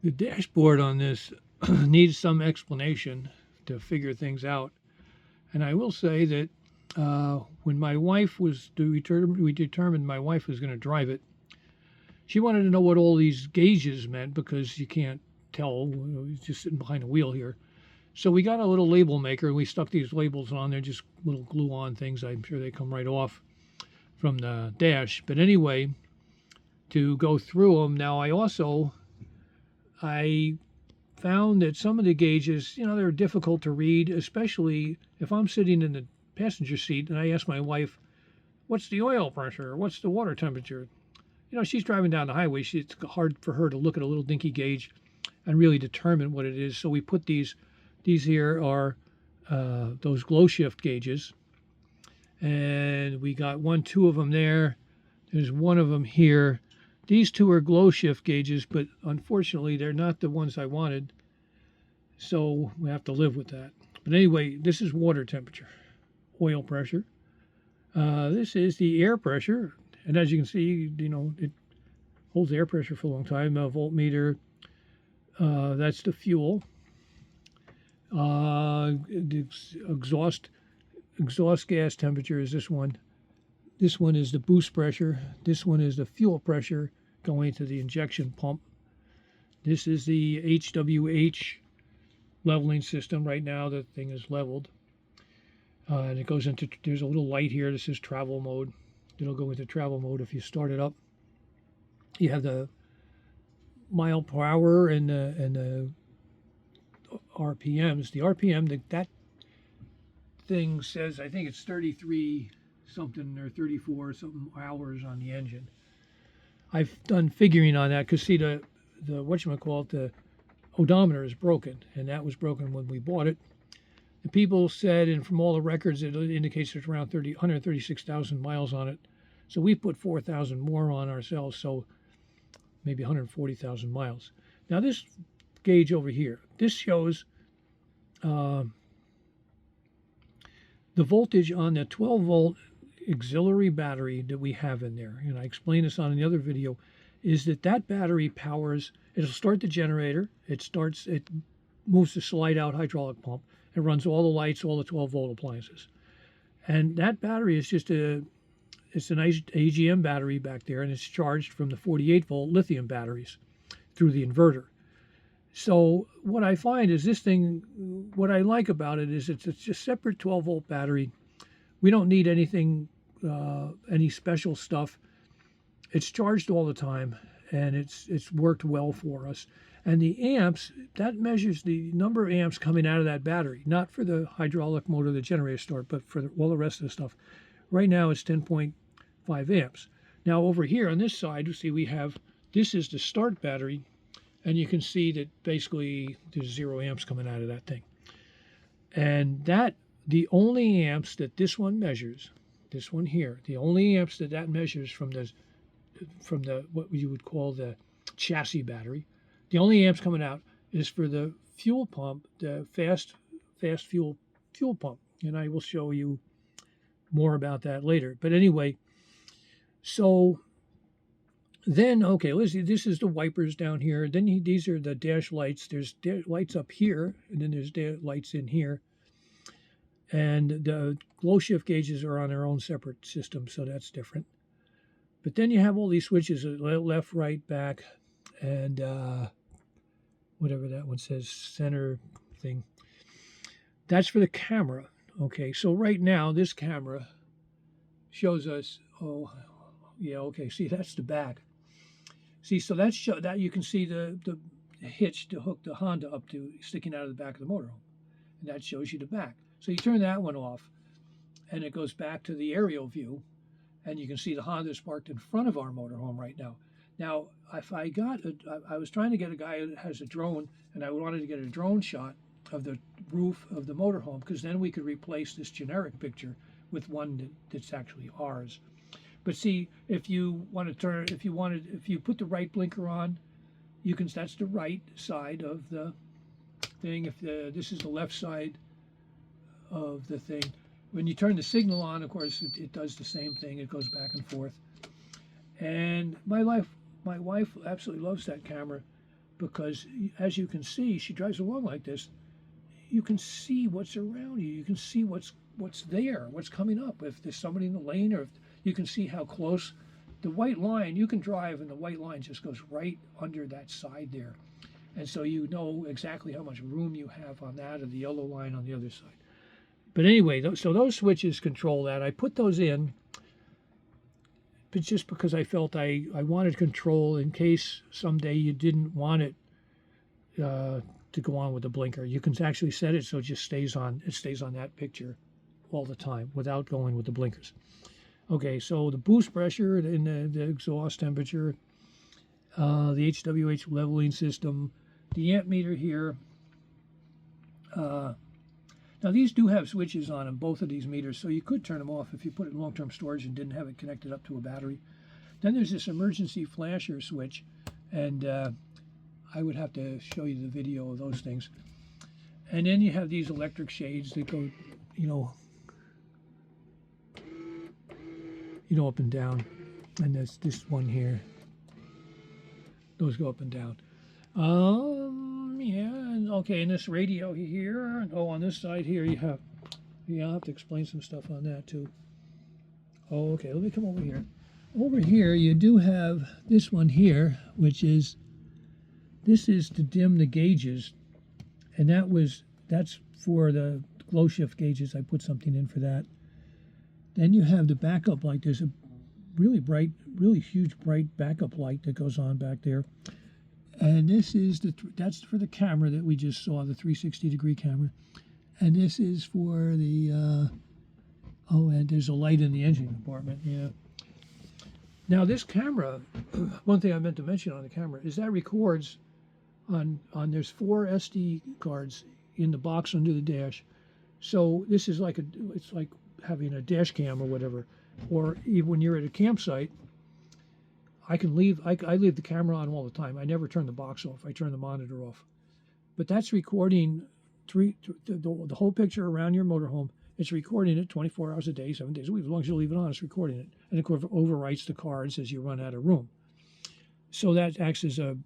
The dashboard on this needs some explanation to figure things out. And I will say that when my wife was we determined my wife was going to drive it. She wanted to know what all these gauges meant because you can't tell. Just sitting behind a wheel here. So we got a little label maker and we stuck these labels on there, just little glue-on things. I'm sure they come right off from the dash. But anyway, to go through them now, I found that some of the gauges, they're difficult to read, especially if I'm sitting in the passenger seat and I ask my wife, "What's the oil pressure? What's the water temperature?" She's driving down the highway. It's hard for her to look at a little dinky gauge and really determine what it is. So we put these here are those glow shift gauges, and we got two of them there. There's one of them here. These two are glow shift gauges, but unfortunately they're not the ones I wanted, so we have to live with that. But anyway, this is water temperature, oil pressure. This is the air pressure, and as you can see, it holds air pressure for a long time. A voltmeter, that's the fuel. The exhaust gas temperature is this one. This one is the boost pressure. This one is the fuel pressure going to the injection pump. This is the HWH leveling system. Right now, the thing is leveled. And it goes into, there's a little light here. This is travel mode. It'll go into travel mode if you start it up. You have the mile per hour and the RPMs. The RPM, that thing says, I think it's 33 something or 34 something hours on the engine. I've done figuring on that because see the whatchamacallit, the odometer is broken, and that was broken when we bought it. The people said, and from all the records, it indicates there's around 136,000 miles on it. So we put 4,000 more on ourselves, so maybe 140,000 miles. Now this gauge over here, this shows the voltage on the 12 volt auxiliary battery that we have in there. And I explained this on the other video, is that battery powers, it'll start the generator, it moves the slide out hydraulic pump, it runs all the lights, all the 12 volt appliances. And that battery is it's an AGM battery back there, and it's charged from the 48 volt lithium batteries through the inverter. So what I find is this thing, what I like about it is it's a separate 12 volt battery. We don't need anything, any special stuff. It's charged all the time, and it's worked well for us. And the amps, that measures the number of amps coming out of that battery, not for the hydraulic motor, the generator start, but for all the rest of the stuff. Right now it's 10.5 amps. Now over here on this side, you see this is the start battery, and you can see that basically there's 0 amps coming out of that thing. And the only amps that this one measures, this one here, the only amps that measures from the what you would call the chassis battery, the only amps coming out is for the fuel pump, the fast fuel pump. And I will show you more about that later. But anyway, so then, okay, let's see, this is the wipers down here. Then these are the dash lights. There's lights up here, and then there's lights in here. And the glow shift gauges are on their own separate system, so that's different. But then you have all these switches, left, right, back, and whatever that one says, center thing. That's for the camera. Okay, so right now this camera shows us, oh, yeah, okay, see, that's the back. See, so that you can see the hitch to hook the Honda up to sticking out of the back of the motorhome. And that shows you the back. So you turn that one off, and it goes back to the aerial view, and you can see the Honda is parked in front of our motorhome right now. Now, if I was trying to get a guy that has a drone, and I wanted to get a drone shot of the roof of the motorhome, because then we could replace this generic picture with one that's actually ours. But see, if you put the right blinker on, that's the right side of the thing. This is the left side of the thing. When you turn the signal on, of course, it does the same thing. It goes back and forth. And my wife absolutely loves that camera. because as you can see, she drives along like this. You can see what's around you. You can see what's there, what's coming up. If there's somebody in the lane, or if you can see how close. The white line, you can drive, and the white line just goes right under that side there. And so you know exactly how much room you have on that, or the yellow line on the other side. But anyway, so those switches control that. I put those in, but just because I felt I wanted control in case someday you didn't want it to go on with the blinker. You can actually set it so it just stays on. It stays on that picture all the time without going with the blinkers. Okay, so the boost pressure and the exhaust temperature, the HWH leveling system, the amp meter here. Now these do have switches on them, both of these meters, so you could turn them off if you put it in long-term storage and didn't have it connected up to a battery. Then there's this emergency flasher switch, and I would have to show you the video of those things. And then you have these electric shades that go, up and down. And there's this one here. Those go up and down. Yeah, okay, and this radio here. Oh, on this side here you have, I'll have to explain some stuff on that too. Oh, okay, let me come over here. Over here you do have this one here, which is, this is to dim the gauges. And that's for the glow shift gauges. I put something in for that. Then you have the backup light. There's a really bright, really huge bright backup light that goes on back there. And this is that's for the camera that we just saw, the 360-degree camera. And this is for the, and there's a light in the engine compartment, yeah. Now this camera, one thing I meant to mention on the camera is that records on there's 4 SD cards in the box under the dash. So this is like it's like having a dash cam or whatever. Or even when you're at a campsite, I leave the camera on all the time. I never turn the box off. I turn the monitor off. But that's recording the whole picture around your motorhome. It's recording it 24 hours a day, 7 days a week. As long as you leave it on, it's recording it. And of course, it overwrites the cards as you run out of room. So that acts as a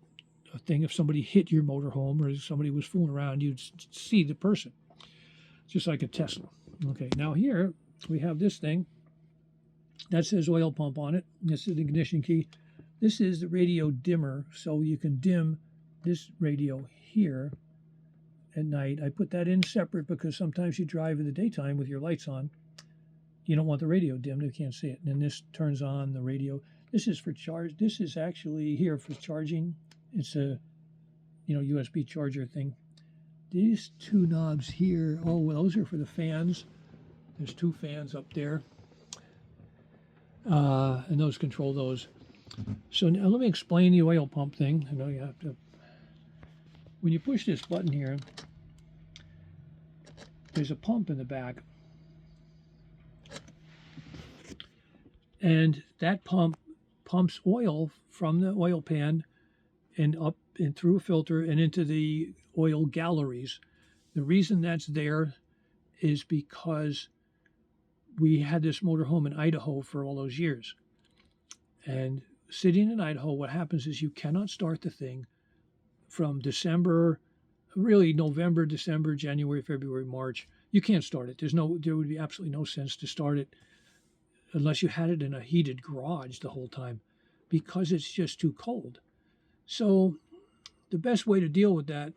thing. If somebody hit your motorhome or somebody was fooling around, you'd see the person. Just like a Tesla. Okay, now here we have this thing that says oil pump on it. This is the ignition key. This is the radio dimmer, so you can dim this radio here at night. I put that in separate because sometimes you drive in the daytime with your lights on. You don't want the radio dimmed, you can't see it. And then this turns on the radio. This is for charge. This is actually here for charging. It's a USB charger thing. These 2 knobs here, those are for the fans. There's 2 fans up there. And those control those. So now let me explain the oil pump thing. I know you have to. When you push this button here, there's a pump in the back. And that pump pumps oil from the oil pan and up and through a filter and into the oil galleries. The reason that's there is because we had this motorhome in Idaho for all those years. And sitting in Idaho, what happens is you cannot start the thing from December, really November, December, January, February, March. You can't start it. There would be absolutely no sense to start it unless you had it in a heated garage the whole time, because it's just too cold. So the best way to deal with that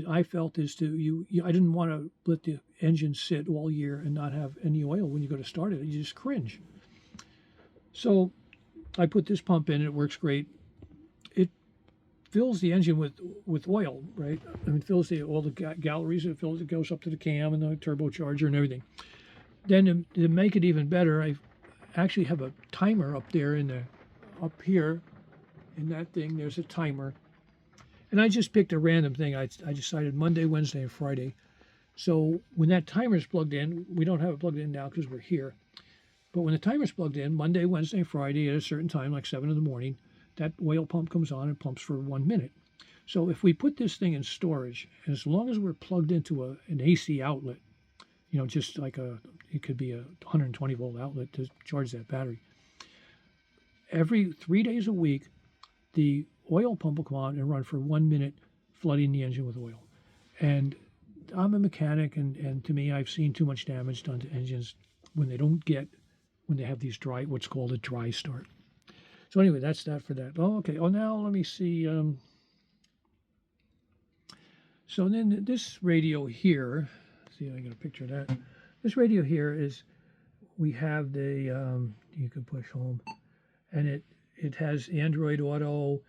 I felt is I didn't want to let the engine sit all year and not have any oil when you go to start it. You just cringe. So I put this pump in, and it works great. It fills the engine with oil, right? I mean, it fills all the galleries. It goes up to the cam and the turbocharger and everything. Then to make it even better, I actually have a timer up there up here in that thing. There's a timer. And I just picked a random thing. I decided Monday, Wednesday, and Friday. So when that timer's plugged in, we don't have it plugged in now because we're here. But when the timer's plugged in, Monday, Wednesday, and Friday at a certain time, like 7 in the morning, that oil pump comes on and pumps for 1 minute. So if we put this thing in storage, and as long as we're plugged into an AC outlet, just like it could be a 120 volt outlet to charge that battery. Every 3 days a week, the oil pump will come on and run for 1 minute, flooding the engine with oil. And I'm a mechanic, and to me, I've seen too much damage done to engines when they have these dry, what's called a dry start. So anyway, that's that for that. Oh, okay. Oh, now let me see. So then this radio here, see, I got a picture of that. This radio here is, we have the, you can push home, and it has Android Auto,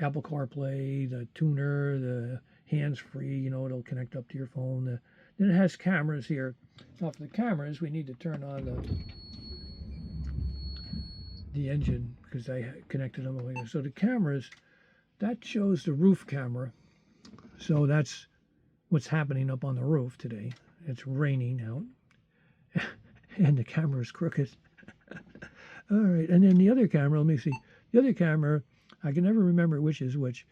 Apple CarPlay, the tuner, the hands-free, it'll connect up to your phone. Then it has cameras here. Now for the cameras, we need to turn on the engine, because I connected them over here. So the cameras, that shows the roof camera. So that's what's happening up on the roof today. It's raining out, and the camera is crooked. All right, and then the other camera, let me see. The other camera, I can never remember which is which.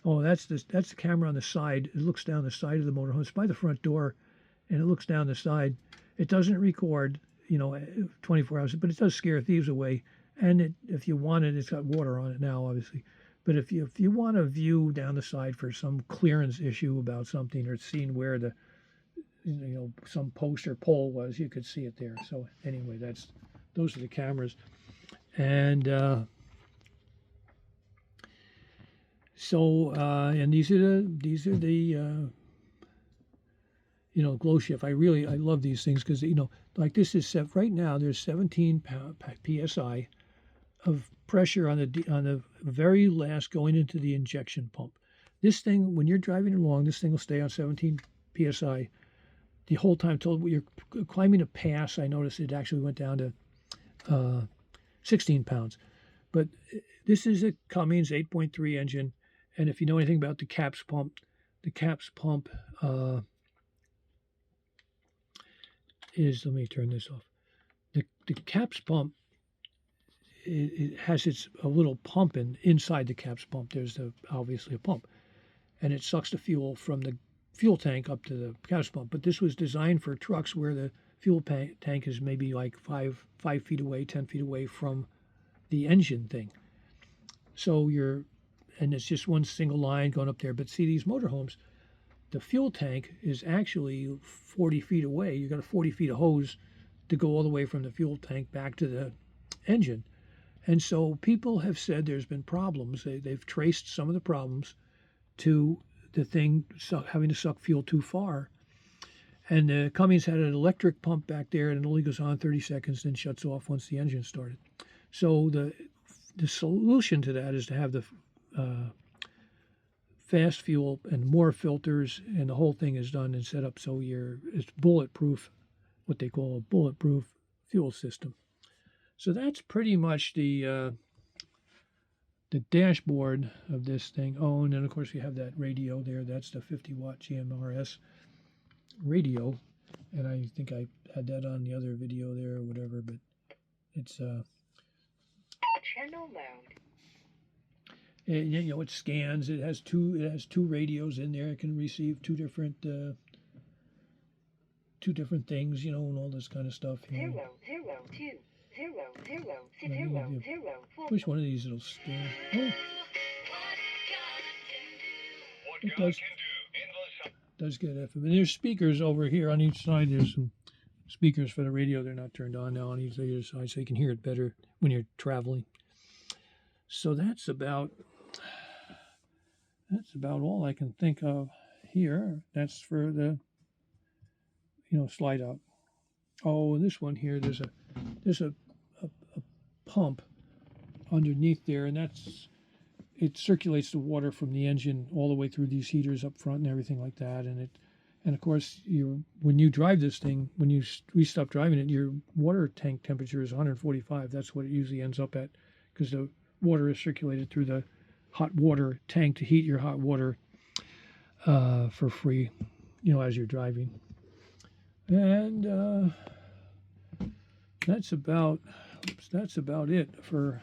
Oh, that's the camera on the side. It looks down the side of the motorhome. It's by the front door, and it looks down the side. It doesn't record, 24 hours, but it does scare thieves away. And if you want it, it's got water on it now, obviously. But if you want a view down the side for some clearance issue about something, or seeing where the some post or pole was, you could see it there. So anyway, those are the cameras, and and these are the glow shift. I love these things, because like this is set right now. There's 17 psi of pressure on the very last going into the injection pump. This thing, when you're driving along, this thing will stay on 17 psi the whole time. Till you're climbing a pass, I noticed it actually went down to 16 pounds. But this is a Cummins 8.3 engine, and if you know anything about the CAPS pump is, let me turn this off. The CAPS pump, it has a little pump inside the CAPS pump. There's obviously a pump, and it sucks the fuel from the fuel tank up to the CAPS pump. But this was designed for trucks where the fuel tank is maybe like 5 feet away, 10 feet away from the engine thing. So and it's just one single line going up there. But see, these motorhomes, the fuel tank is actually 40 feet away. You got a 40 feet of hose to go all the way from the fuel tank back to the engine. And so people have said there's been problems. They've traced some of the problems to the thing having to suck fuel too far. And the Cummins had an electric pump back there, and it only goes on 30 seconds, then shuts off once the engine started. So the solution to that is to have the fast fuel and more filters, and the whole thing is done and set up so it's bulletproof, what they call a bulletproof fuel system. So that's pretty much the dashboard of this thing. Oh, and then of course we have that radio there. That's the 50-watt GMRS radio, and I think I had that on the other video there or whatever. But it's channel mode. It scans. It has two radios in there. It can receive two different things, and all this kind of stuff. 0, 0, 2, 0, 0, 0, 0, 4. Push one of these, it'll scan. Oh, it does get FM. And there's speakers over here on each side. There's some speakers for the radio. They're not turned on now on each side, so you can hear it better when you're traveling. So that's about all I can think of here. That's for the slide out. Oh, and this one here, there's a pump underneath there, and it circulates the water from the engine all the way through these heaters up front and everything like that. And of course, when you drive this thing, when we stop driving it, your water tank temperature is 145. That's what it usually ends up at, because the water is circulated through the hot water tank to heat your hot water for free, as you're driving. And that's about it for